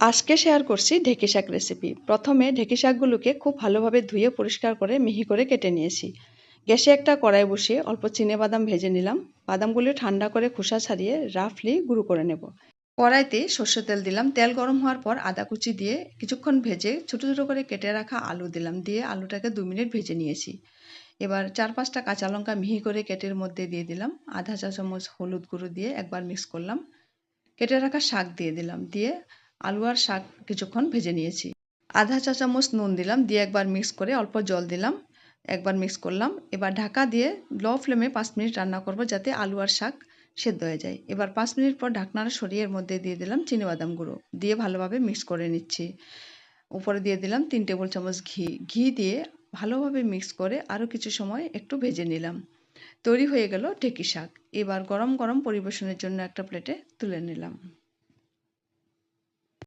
আজকে শেয়ার করছি ঢেঁকি শাক রেসিপি। প্রথমে ঢেঁকি শাকগুলোকে খুব ভালোভাবে ধুয়ে পরিষ্কার করে মিহি করে কেটে নিয়েছি। গ্যাসে একটা কড়াই বসিয়ে অল্প চিনেবাদাম ভেজে নিলাম। বাদামগুলো ঠান্ডা করে খোসা ছাড়িয়ে রাফলি গুঁড়ো করে নেব। কড়াইতে সর্ষের তেল দিলাম। তেল গরম হওয়ার পর আদা কুচি দিয়ে কিছুক্ষণ ভেজে ছোট ছোট করে কেটে রাখা আলু দিলাম। দিয়ে আলুটাকে 2 মিনিট ভেজে নিয়েছি। এবার 4-5টা কাঁচা লঙ্কা মিহি করে কেটের মধ্যে দিয়ে দিলাম। আধা চা চামচ হলুদ গুঁড়ো দিয়ে একবার মিক্স করলাম। কেটে রাখা শাক দিয়ে দিলাম। দিয়ে আলু আর শাক কিছুক্ষণ ভেজে নিয়েছি। আধা চা চামচ নুন দিলাম। দিয়ে একবার মিক্স করে অল্প জল দিলাম। একবার মিক্স করলাম। এবার ঢাকা দিয়ে লো ফ্লেমে 5 মিনিট রান্না করব যাতে আলু আর শাক সেদ্ধ হয়ে যায়। এবার 5 মিনিট পর ঢাকনাটা সরিয়ে এর মধ্যে দিয়ে দিলাম চিনিবাদাম গুঁড়ো। দিয়ে ভালোভাবে মিক্স করে নিচ্ছি। উপরে দিয়ে দিলাম 3 টেবিল চামচ ঘি। ঘি দিয়ে ভালোভাবে মিক্স করে আরও কিছু সময় একটু ভেজে নিলাম। তৈরি হয়ে গেল ঢেঁকি শাক। এবার গরম গরম পরিবেশনের জন্য একটা প্লেটে তুলে নিলাম।